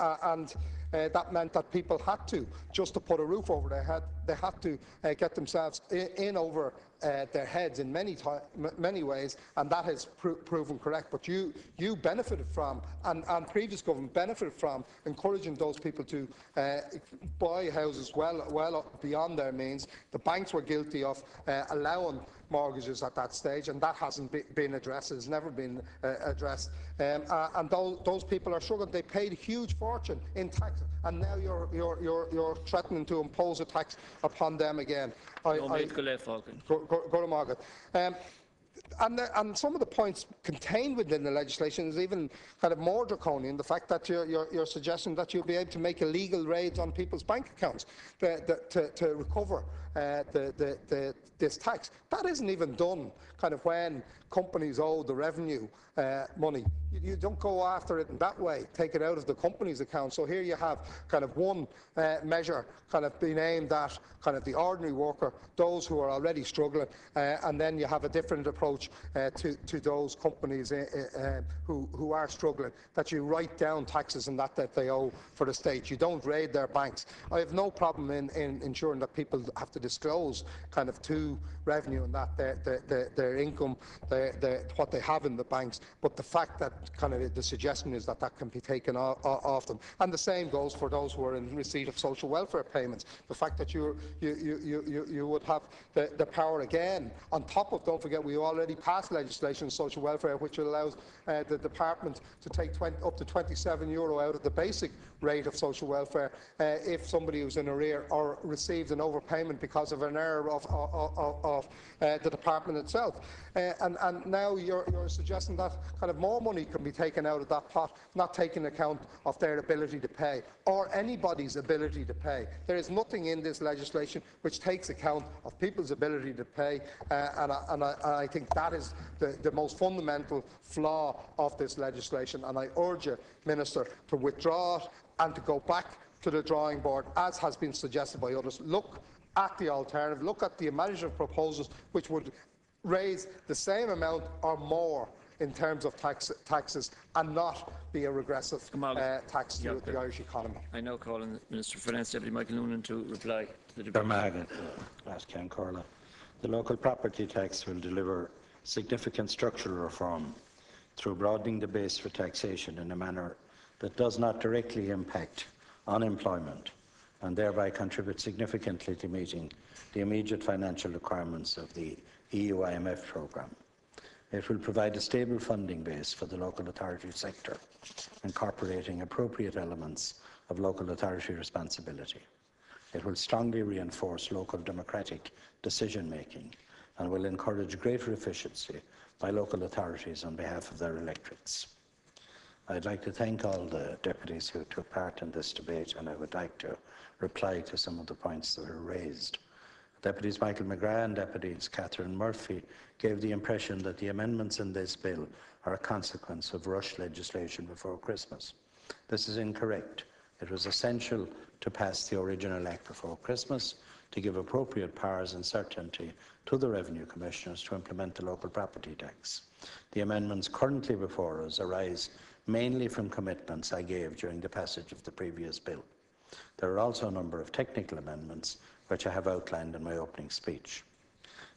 [SPEAKER 6] that meant that people had to, just to put a roof over their head, they had to get themselves in over their heads in many ways, and that has proven correct. But you benefited from, and previous government benefited from, encouraging those people to buy houses well beyond their means. The banks were guilty of allowing mortgages at that stage, and that hasn't been addressed. It's never been addressed. And those people are struggling. They paid a huge fortune in tax, and now you're threatening to impose a tax upon them again. And some of the points contained within the legislation is even kind of more draconian. The fact that you're suggesting that you'll be able to make illegal raids on people's bank accounts to recover this tax. That isn't even done kind of when companies owe the revenue money. You don't go after it in that way, take it out of the company's account. So here you have kind of one measure kind of being aimed at kind of the ordinary worker, those who are already struggling, and then you have a different approach to those companies who are struggling, that you write down taxes and that they owe for the state. You don't raid their banks. I have no problem in ensuring that people have to disclose kind of to revenue and that their income, what they have in the banks, but the fact that kind of the suggestion is that that can be taken off them. And the same goes for those who are in receipt of social welfare payments. The fact that you would have the power again, on top of, don't forget, we already passed legislation on social welfare which allows the department to take up to €27 out of the basic rate of social welfare if somebody who's in arrear or receives an overpayment because of an error of the department itself. And now you're suggesting that kind of more money can be taken out of that pot, not taking account of their ability to pay or anybody's ability to pay. There is nothing in this legislation which takes account of people's ability to pay, and I think that is the most fundamental flaw of this legislation. And I urge you, Minister, to withdraw it and to go back to the drawing board, as has been suggested by others. Look at the alternative, look at the imaginative proposals which would raise the same amount or more in terms of taxes and not be a regressive tax to the Irish economy.
[SPEAKER 2] I now call on the Minister for Finance, Deputy Michael Noonan, to reply to the debate.
[SPEAKER 7] The local property tax will deliver significant structural reform through broadening the base for taxation in a manner that does not directly impact unemployment and thereby contribute significantly to meeting the immediate financial requirements of the EU IMF programme. It will provide a stable funding base for the local authority sector, incorporating appropriate elements of local authority responsibility. It will strongly reinforce local democratic decision-making and will encourage greater efficiency by local authorities on behalf of their electorates. I'd like to thank all the deputies who took part in this debate, and I would like to reply to some of the points that were raised. Deputies Michael McGrath and Deputies Catherine Murphy gave the impression that the amendments in this bill are a consequence of rushed legislation before Christmas. This is incorrect. It was essential to pass the original Act before Christmas to give appropriate powers and certainty to the Revenue Commissioners to implement the local property tax. The amendments currently before us arise mainly from commitments I gave during the passage of the previous bill. There are also a number of technical amendments which I have outlined in my opening speech.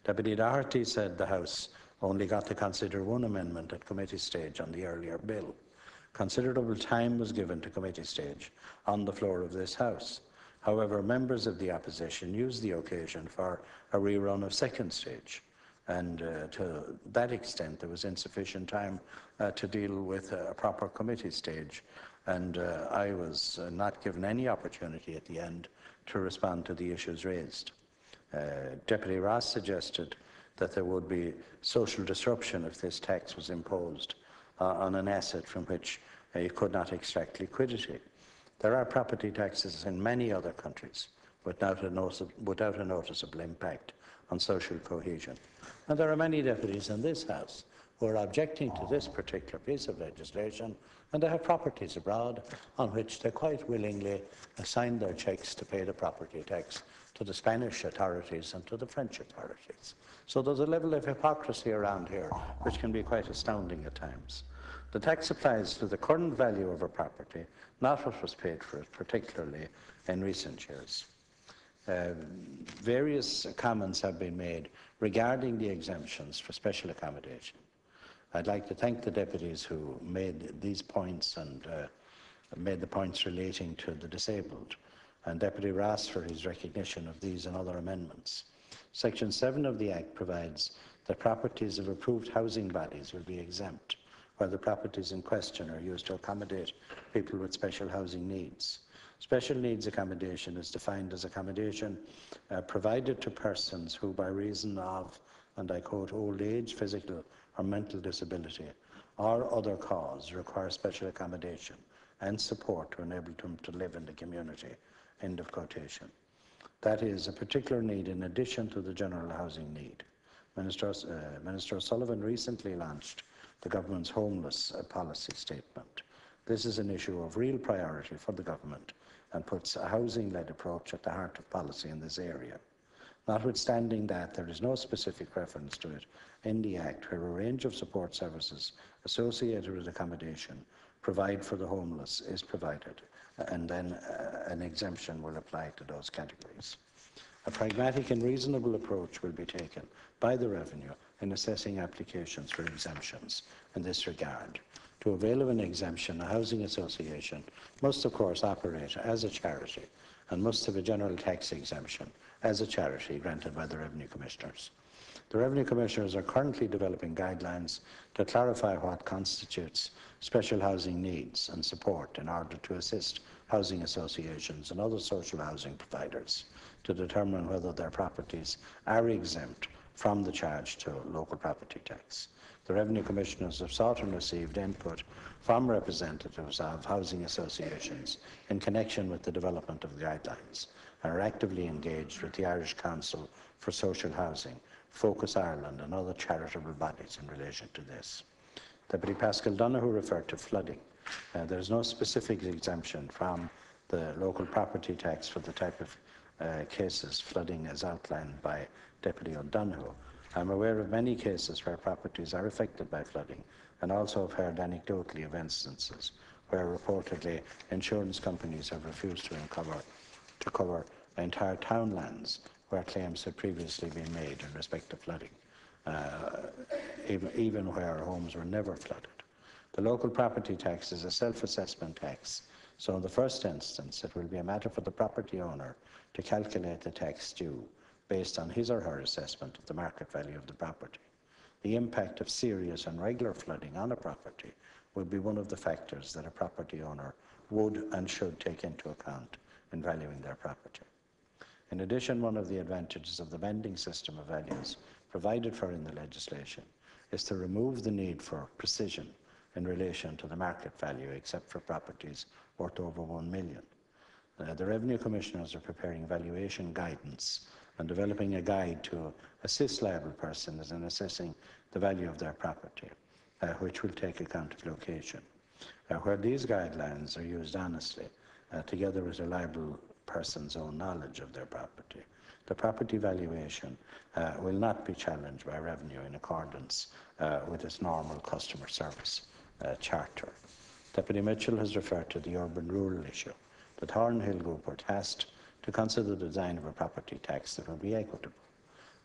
[SPEAKER 7] Deputy Doherty said the House only got to consider one amendment at committee stage on the earlier bill. Considerable time was given to committee stage on the floor of this House. However, members of the opposition used the occasion for a rerun of second stage, and to that extent there was insufficient time to deal with a proper committee stage, and I was not given any opportunity at the end to respond to the issues raised. Deputy Ross suggested that there would be social disruption if this tax was imposed on an asset from which you could not extract liquidity. There are property taxes in many other countries without a noticeable impact on social cohesion. And there are many deputies in this House who are objecting to this particular piece of legislation, and they have properties abroad on which they quite willingly assign their cheques to pay the property tax to the Spanish authorities and to the French authorities. So there's a level of hypocrisy around here which can be quite astounding at times. The tax applies to the current value of a property, not what was paid for it, particularly in recent years. Various comments have been made regarding the exemptions for special accommodation. I'd like to thank the deputies who made these points and made the points relating to the disabled, and Deputy Ross for his recognition of these and other amendments. Section 7 of the Act provides that properties of approved housing bodies will be exempt, where the properties in question are used to accommodate people with special housing needs. Special needs accommodation is defined as accommodation provided to persons who, by reason of, and I quote, old age, physical or mental disability, or other cause, require special accommodation and support to enable them to live in the community, end of quotation. That is a particular need in addition to the general housing need. Minister Sullivan recently launched the government's homeless policy statement. This is an issue of real priority for the government and puts a housing-led approach at the heart of policy in this area. Notwithstanding that, there is no specific reference to it in the Act, where a range of support services associated with accommodation provide for the homeless is provided, and then an exemption will apply to those categories. A pragmatic and reasonable approach will be taken by the Revenue in assessing applications for exemptions in this regard. To avail of an exemption, a housing association must of course operate as a charity and must have a general tax exemption as a charity granted by the Revenue Commissioners. The Revenue Commissioners are currently developing guidelines to clarify what constitutes special housing needs and support in order to assist housing associations and other social housing providers to determine whether their properties are exempt from the charge to local property tax. The Revenue Commissioners have sought and received input from representatives of housing associations in connection with the development of the guidelines and are actively engaged with the Irish Council for Social Housing, Focus Ireland and other charitable bodies in relation to this. Deputy Paschal Donoghue referred to flooding. There is no specific exemption from the local property tax for the type of cases flooding as outlined by Deputy O'Donoghue. I'm aware of many cases where properties are affected by flooding and also have heard anecdotally of instances where reportedly insurance companies have refused to cover entire townlands where claims had previously been made in respect of flooding, even where homes were never flooded. The local property tax is a self-assessment tax, so in the first instance it will be a matter for the property owner to calculate the tax due based on his or her assessment of the market value of the property. The impact of serious and regular flooding on a property will be one of the factors that a property owner would and should take into account in valuing their property. In addition, one of the advantages of the bending system of values provided for in the legislation is to remove the need for precision in relation to the market value except for properties worth over 1 million. The Revenue Commissioners are preparing valuation guidance and developing a guide to assist liable persons in assessing the value of their property, which will take account of location. Where these guidelines are used honestly, together with a liable person's own knowledge of their property, the property valuation will not be challenged by Revenue in accordance with its normal customer service charter. Deputy Mitchell has referred to the urban-rural issue. The Thornhill Group were tasked to consider the design of a property tax that would be equitable.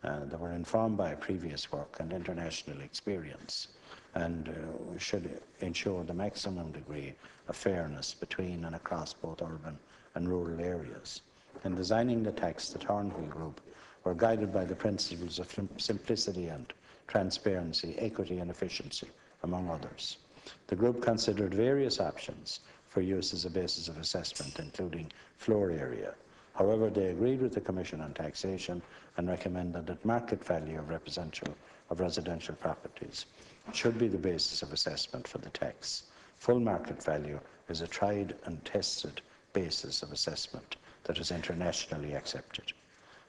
[SPEAKER 7] They were informed by previous work and international experience and should ensure the maximum degree of fairness between and across both urban and rural areas. In designing the tax, the Thornhill Group were guided by the principles of simplicity and transparency, equity and efficiency, among others. The group considered various options for use as a basis of assessment, including floor area. However, they agreed with the Commission on Taxation and recommended that market value of residential properties should be the basis of assessment for the tax. Full market value is a tried and tested basis of assessment that is internationally accepted.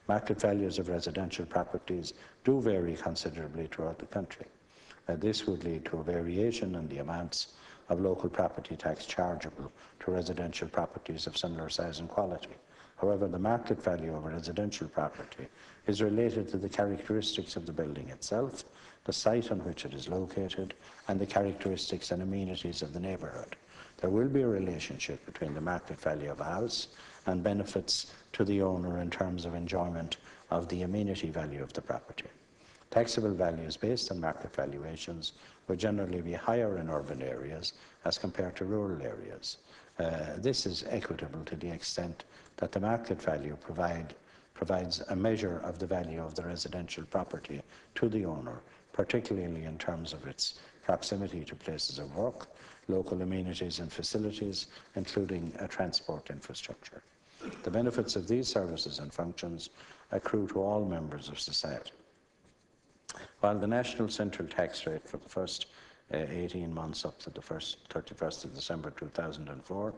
[SPEAKER 7] Market values of residential properties do vary considerably throughout the country. This would lead to a variation in the amounts of local property tax chargeable to residential properties of similar size and quality. However, the market value of a residential property is related to the characteristics of the building itself, the site on which it is located, and the characteristics and amenities of the neighbourhood. There will be a relationship between the market value of a house and benefits to the owner in terms of enjoyment of the amenity value of the property. Taxable values based on market valuations will generally be higher in urban areas as compared to rural areas. This is equitable to the extent that the market value provides a measure of the value of the residential property to the owner, particularly in terms of its proximity to places of work, local amenities and facilities, including a transport infrastructure. The benefits of these services and functions accrue to all members of society. While the national central tax rate for the first 18 months up to the 31st of December 2004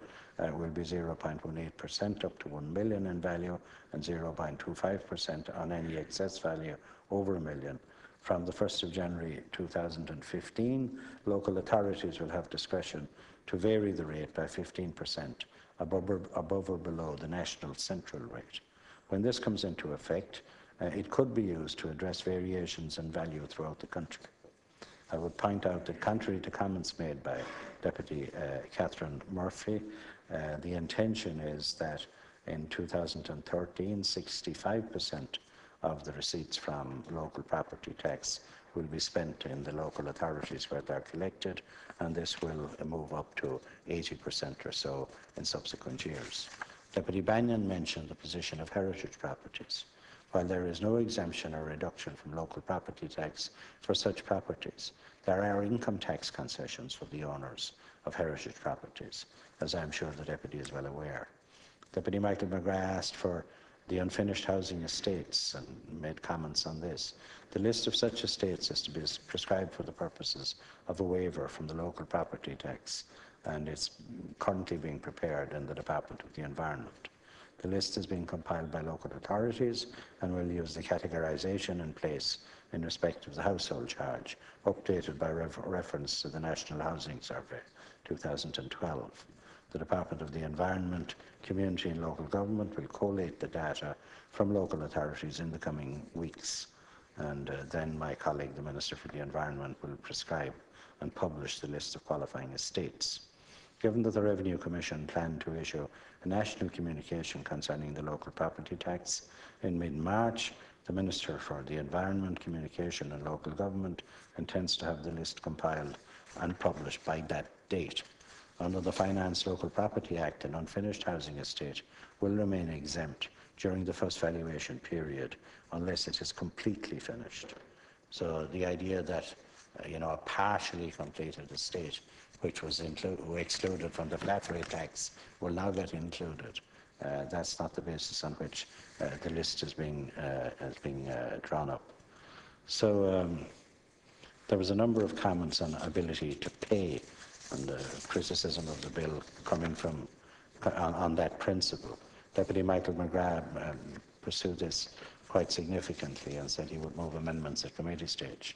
[SPEAKER 7] will be 0.18% up to 1 million in value and 0.25% on any excess value over a million. From the 1st of January 2015, local authorities will have discretion to vary the rate by 15% above or below the national central rate. When this comes into effect, it could be used to address variations in value throughout the country. I would point out that contrary to comments made by Deputy Catherine Murphy, the intention is that in 2013, 65% of the receipts from local property tax will be spent in the local authorities where they're collected, and this will move up to 80% or so in subsequent years. Deputy Bannion mentioned the position of heritage properties. While there is no exemption or reduction from local property tax for such properties, there are income tax concessions for the owners of heritage properties, as I'm sure the Deputy is well aware. Deputy Michael McGrath asked for the unfinished housing estates and made comments on this. The list of such estates is to be prescribed for the purposes of a waiver from the local property tax, and it's currently being prepared in the Department of the Environment. The list is being compiled by local authorities and will use the categorisation in place in respect of the household charge, updated by reference to the National Housing Survey 2012. The Department of the Environment, Community and Local Government will collate the data from local authorities in the coming weeks, and then my colleague, the Minister for the Environment, will prescribe and publish the list of qualifying estates. Given that the Revenue Commission planned to issue a national communication concerning the local property tax in mid-March, the Minister for the Environment, Communication and Local Government intends to have the list compiled and published by that date. Under the Finance Local Property Act, an unfinished housing estate will remain exempt during the first valuation period unless it is completely finished. So the idea that a partially completed estate which was excluded from the flat rate tax will now get included. That's not the basis on which the list is being drawn up. So there was a number of comments on ability to pay and criticism of the bill coming from on that principle. Deputy Michael McGrath pursued this quite significantly and said he would move amendments at committee stage.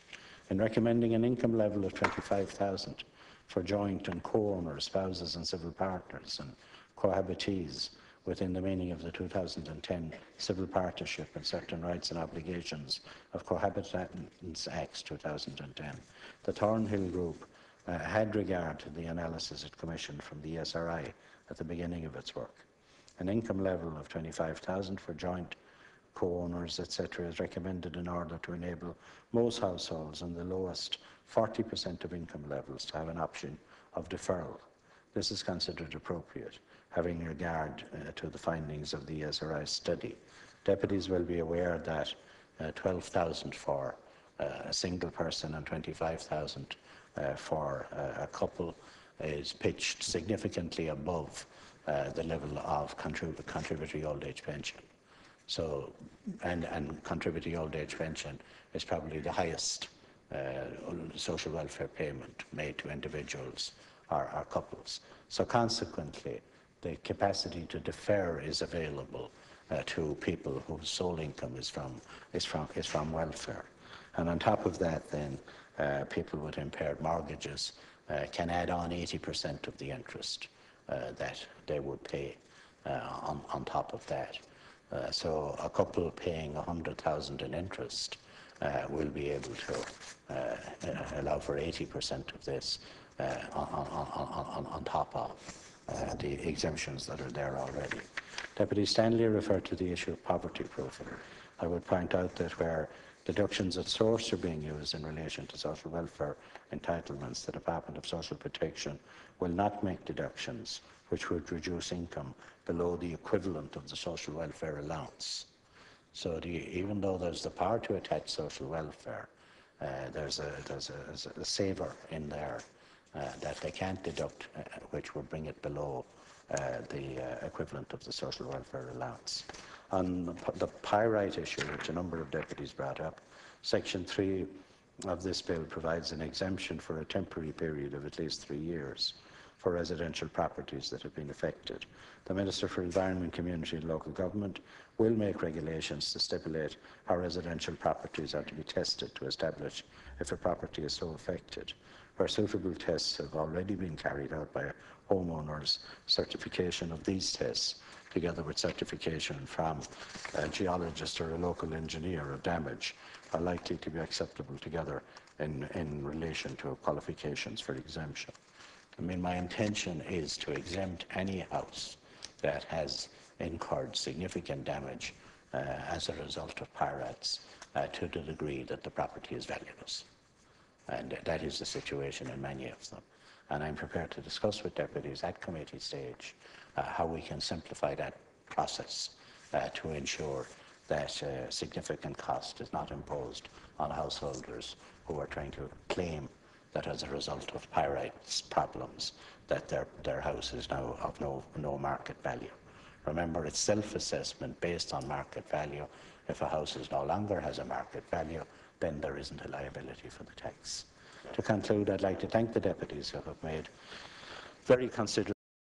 [SPEAKER 7] In recommending an income level of 25,000 for joint and co-owners, spouses and civil partners and cohabitees within the meaning of the 2010 Civil Partnership and Certain Rights and Obligations of Cohabitants Act 2010, the Thornhill Group had regard to the analysis it commissioned from the SRI at the beginning of its work. An income level of 25,000 for joint co-owners, etc., is recommended in order to enable most households in the lowest 40% of income levels to have an option of deferral. This is considered appropriate, having regard to the findings of the SRI study. Deputies will be aware that 12,000 for a single person and 25,000 for a couple is pitched significantly above the level of contributory old age pension. So, and contributory old age pension is probably the highest social welfare payment made to individuals or couples. So consequently, the capacity to defer is available to people whose sole income is from welfare. And on top of that, then, people with impaired mortgages can add on 80% of the interest that they would pay on top of that. So a couple paying 100,000 in interest will be able to allow for 80% of this on top of the exemptions that are there already. Deputy Stanley referred to the issue of poverty proofing. I would point out that where deductions at source are being used in relation to social welfare entitlements, the Department of Social Protection will not make deductions which would reduce income below the equivalent of the social welfare allowance. So even though there's the power to attach social welfare, there's a saver in there that they can't deduct, which would bring it below the equivalent of the social welfare allowance. On the pyrite issue, which a number of deputies brought up, Section 3 of this bill provides an exemption for a temporary period of at least 3 years for residential properties that have been affected. The Minister for Environment, Community and Local Government will make regulations to stipulate how residential properties are to be tested to establish if a property is so affected. Where suitable tests have already been carried out by homeowners, certification of these tests, together with certification from a geologist or a local engineer of damage, are likely to be acceptable together in relation to qualifications for exemption. I mean, my intention is to exempt any house that has incurred significant damage as a result of pyrites to the degree that the property is valueless. And that is the situation in many of them. And I'm prepared to discuss with deputies at committee stage how we can simplify that process to ensure that significant cost is not imposed on householders who are trying to claim that as a result of pyrite's problems that their house is now of no market value. Remember, it's self-assessment based on market value. If a house no longer has a market value, then there isn't a liability for the tax. To conclude, I'd like to thank the deputies who have made very considerable